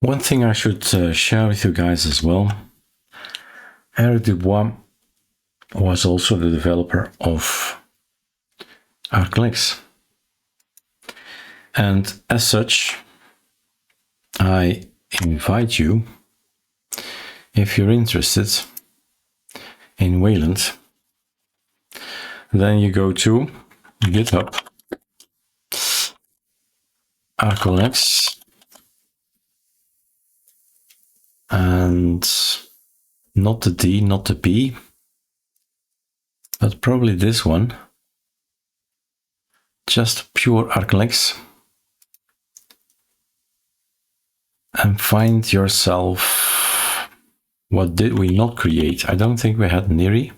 One thing I should share with you guys as well. Erik Dubois was also the developer of ArcoLinux. And as such, I invite you, if you're interested in Wayland, then you go to GitHub, ArcoLinux, and not the D, not the P, but probably this one, just pure ArcoLinux, and find yourself, what did we not create? I don't think we had Niri.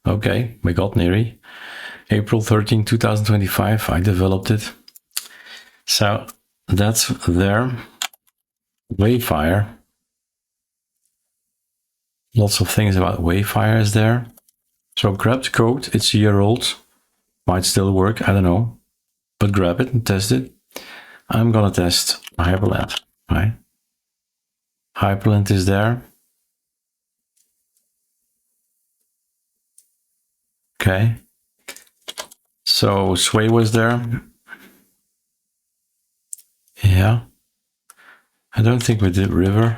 Okay, we got Niri. April 13, 2025, I developed it. So that's there. Wayfire. Lots of things about Wayfire is there. So grab the code, it's a year old. Might still work, I don't know. But grab it and test it. I'm gonna test Hyprland, right? Hyprland is there. Okay. So Sway was there. Yeah. I don't think we did River.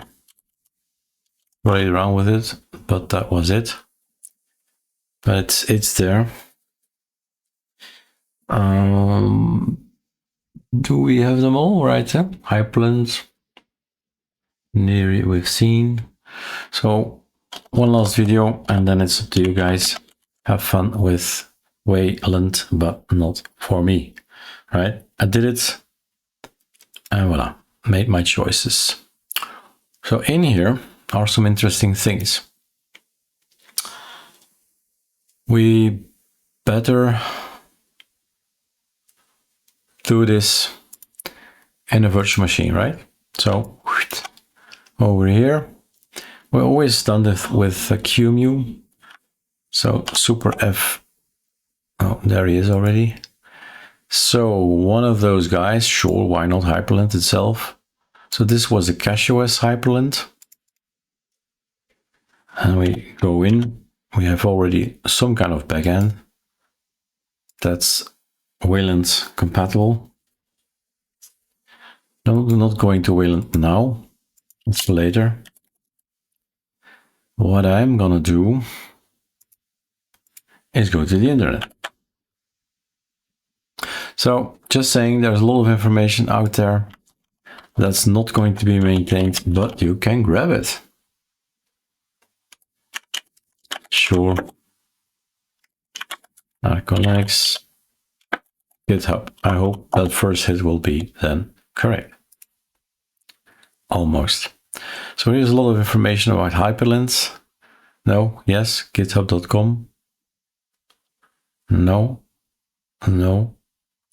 Played around with it, but that was it. But it's there. Do we have them all right? Hyprland, Niri we've seen. So one last video and then it's up to you guys. Have fun with Wayland, but not for me, right? I did it and voila, made my choices. So in here are some interesting things. We better do this in a virtual machine, right? So over here, we always done this with QEMU. So super F, oh, there he is already. So one of those guys, sure, why not Hyprland itself? So this was a CachyOS Hyprland. And we go in, we have already some kind of backend that's Wayland compatible. No, we're not going to Wayland now, it's later. What I'm gonna do is go to the internet. So just saying, there's a lot of information out there that's not going to be maintained, but you can grab it. Sure. ArcoLinux GitHub. I hope that first hit will be then correct. Almost. So here's a lot of information about Hyprland. No, yes, github.com. No, no,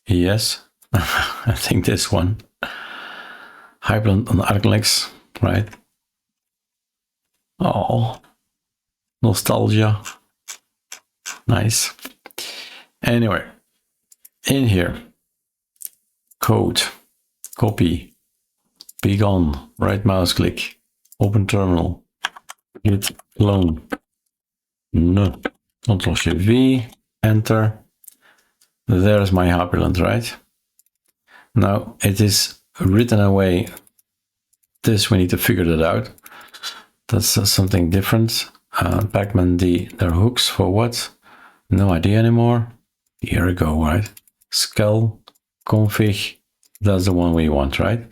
yes. I think this one. Hyprland on ArcoLinux, right? Oh, nostalgia. Nice. Anyway, in here, code, copy, be gone, right mouse click, open terminal, git clone, no, Ctrl+V, enter. There's my Hyprland, right? Now it is written away. This we need to figure that out. That's something different. Pacman D, their hooks for what? No idea anymore. Here we go, right? Skel, config, that's the one we want, right?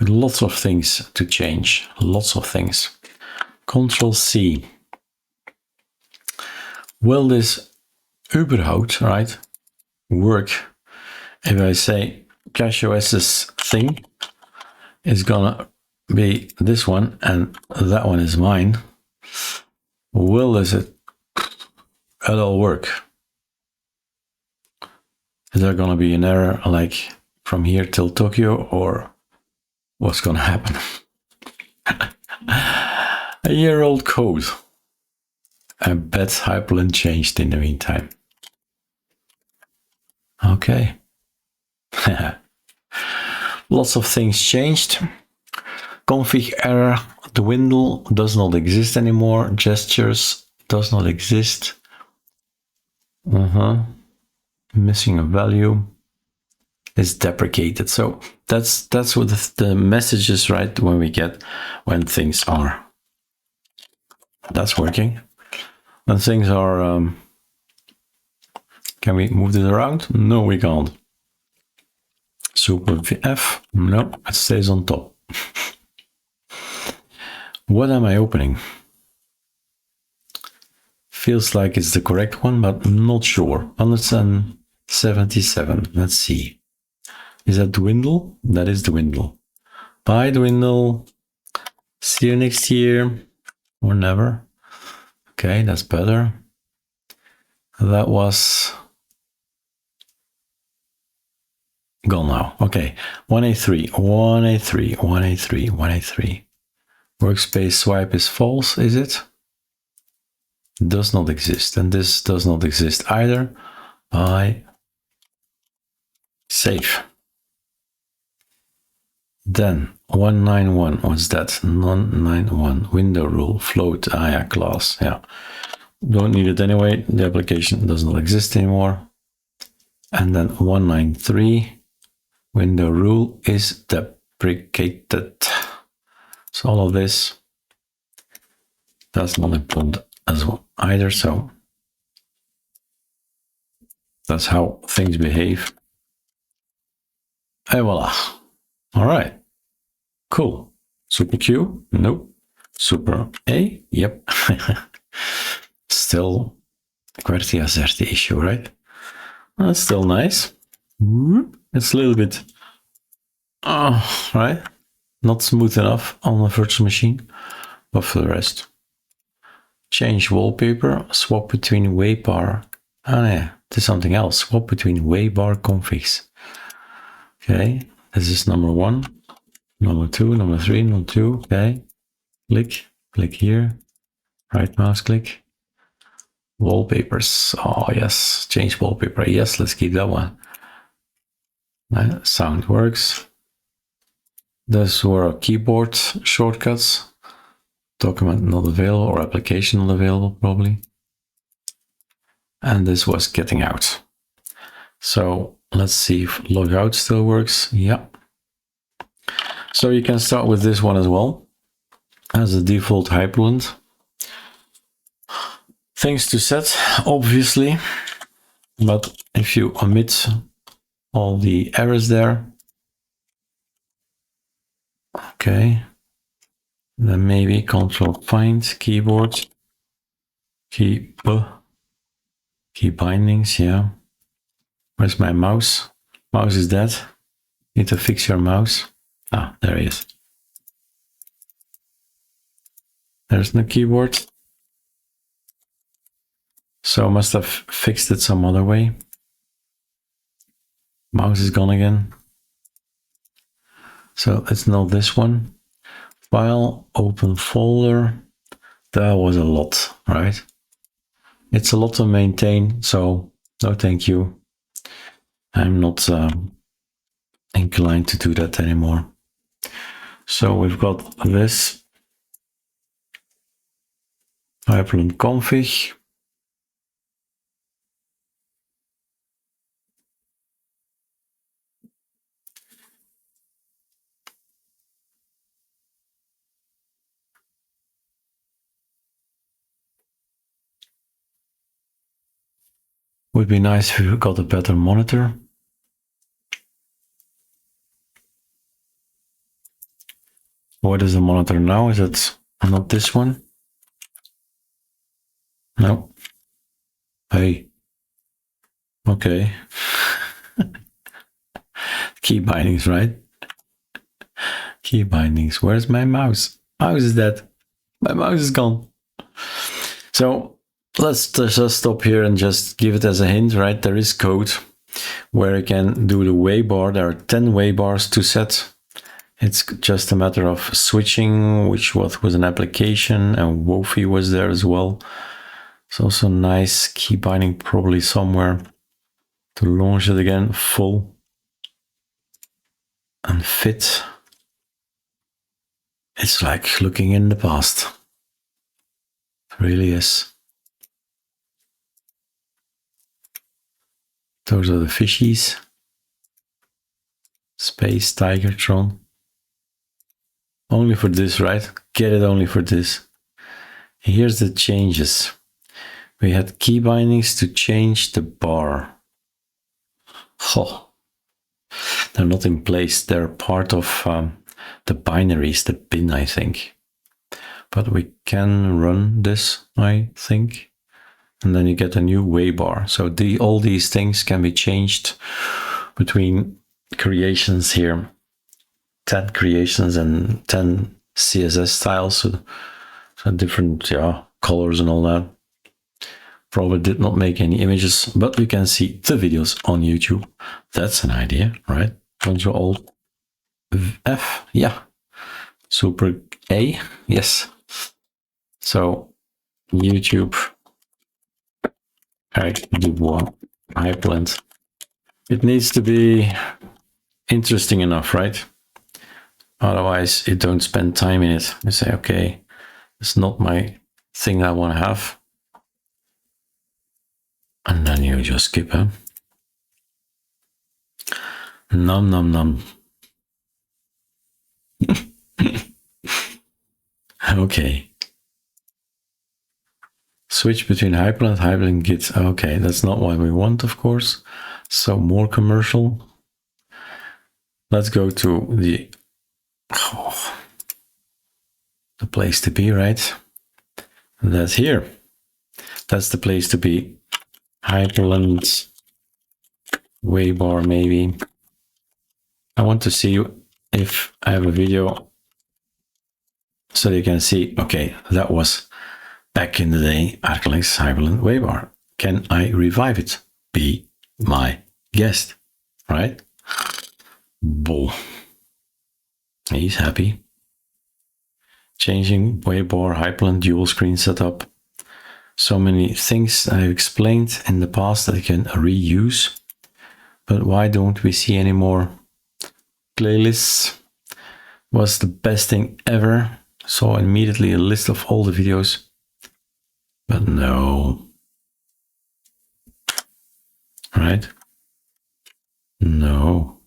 With lots of things to change, lots of things. Ctrl+C. Will this überhaupt, right, work if I say CachyOS's thing is gonna be this one and that one is mine? Will this at all work? Is there gonna be an error like from here till Tokyo, or what's gonna happen? A year-old code. I bet Hyprland changed in the meantime. Okay. Lots of things changed. Config error, dwindle does not exist anymore. Gestures does not exist. Missing a value is deprecated. So that's what the message is, right? When we get when things are. That's working. When things are. Can we move this around? No, we can't. Super F. No, it stays on top. What am I opening? Feels like it's the correct one, but I'm not sure. 177. Let's see. Is that dwindle? That is dwindle. Bye, dwindle. See you next year. Or never. Okay, that's better. That was gone now. Okay. 183, 183, 183, 183. Workspace swipe is false, is it? Does not exist. And this does not exist either. I save. Then 191, what's that? 191 window rule float. Ah, yeah, class. Yeah, don't need it anyway. The application does not exist anymore. And then 193 window rule is deprecated. So all of this does not important as well either. So that's how things behave. And voila. All right. Cool. Super Q? Nope. Super A? Yep. Still QWERTY AZERTY issue, right? That's still nice. It's a little bit, right? Not smooth enough on the virtual machine, but for the rest. Change wallpaper, swap between waybar. Oh yeah, there's something else. Swap between waybar configs. Okay, this is number 1, number 2, number 3, number 2. Okay, click here, right mouse click. Wallpapers. Oh yes, change wallpaper. Yes, let's keep that one. Sound works. Those were keyboard shortcuts. Document not available or application not available probably. And this was getting out. So let's see if logout still works. Yeah. So you can start with this one as well as a default Hyprland. Things to set, obviously, but if you omit all the errors there, okay, then maybe Control find keyboard, key bindings. Yeah, where's my mouse? Mouse is dead. Need to fix your mouse. Ah, there he is. There's no keyboard. So I must have fixed it some other way. Mouse is gone again. So it's not this one. File, open folder. That was a lot, right? It's a lot to maintain, so no thank you. I'm not inclined to do that anymore. So we've got this Hyprland config. Would be nice if we got a better monitor. What is the monitor now? Is it not this one? No. Hey. Okay. Key bindings, right? Key bindings. Where's my mouse? Mouse is dead. My mouse is gone. So let's just stop here and just give it as a hint, right? There is code where you can do the waybar. There are 10 waybars to set. It's just a matter of switching, which was an application, and Wayfire was there as well. It's also nice key binding probably somewhere to launch it again, full and fit. It's like looking in the past. It really is. Those are the fishies. Space Tigertron. Only for this, right? Get it only for this. Here's the changes. We had key bindings to change the bar. Oh, they're not in place. They're part of the binaries, the bin, I think. But we can run this, I think. And then you get a new waybar. So all these things can be changed between creations here. 10 creations and 10 CSS styles. So different colors and all that. Probably did not make any images, but you can see the videos on YouTube. That's an idea, right? Control Alt F, yeah. Super A, yes. So YouTube, Erik Dubois, Hyprland. It needs to be interesting enough, right? Otherwise, you don't spend time in it. You say, okay, it's not my thing that I want to have. And then you just skip it. Num num num. Okay. Switch between Hyprland, Hyprland Git. Okay, that's not what we want, of course. So more commercial. Let's go to the place to be, right? That's here. That's the place to be. Hyprland waybar, maybe. I want to see if I have a video so you can see, okay, that was back in the day, ArcoLinux Hyprland waybar. Can I revive it? Be my guest, right? Bull. He's happy. Changing waybar, Hyprland dual screen setup. So many things I've explained in the past that I can reuse. But why don't we see any more playlists? Was the best thing ever. Saw immediately a list of all the videos. But no. Right? No.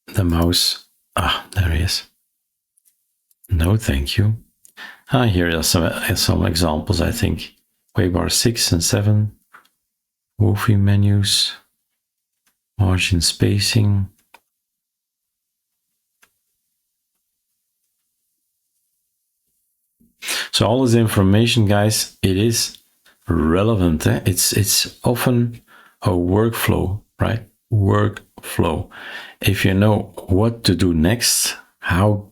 The mouse. Ah, there he is. No, thank you. Here are some examples, I think. Waybar 6 and 7. Wofi menus. Margin spacing. So all this information, guys, it is relevant. It's often a workflow, right? Workflow. If you know what to do next, how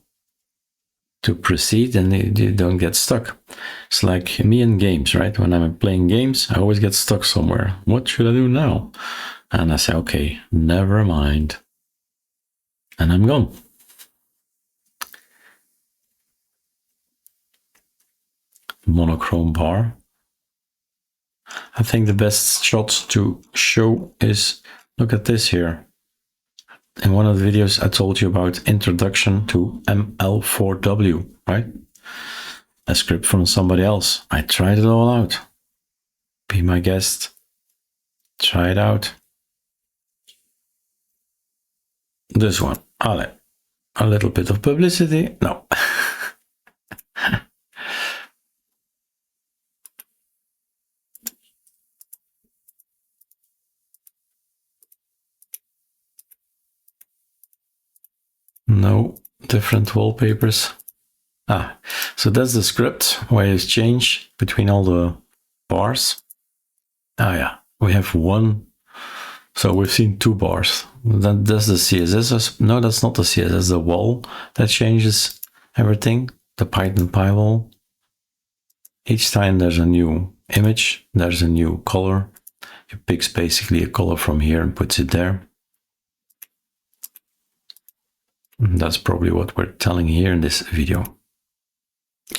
to proceed, and you don't get stuck. It's like me in games, right? When I'm playing games, I always get stuck somewhere. What should I do now? And I say, okay, never mind. And I'm gone. Monochrome bar. I think the best shot to show is, look at this here. In one of the videos, I told you about introduction to ML4W, right? A script from somebody else. I tried it all out. Be my guest. Try it out. This one. A little bit of publicity. No. No different wallpapers. So that's the script where you change between all the bars. Yeah, we have one. So we've seen two bars. Then that's the CSS. No, that's not the CSS, the wall that changes everything. The Python wall. Each time there's a new image, there's a new color. It picks basically a color from here and puts it there. That's probably what we're telling here in this video.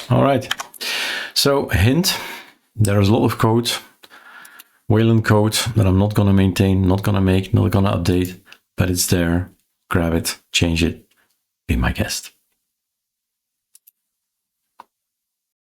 All right. So hint, there's a lot of code, Wayland code that I'm not going to maintain, not going to make, not going to update, but it's there. Grab it, change it, be my guest.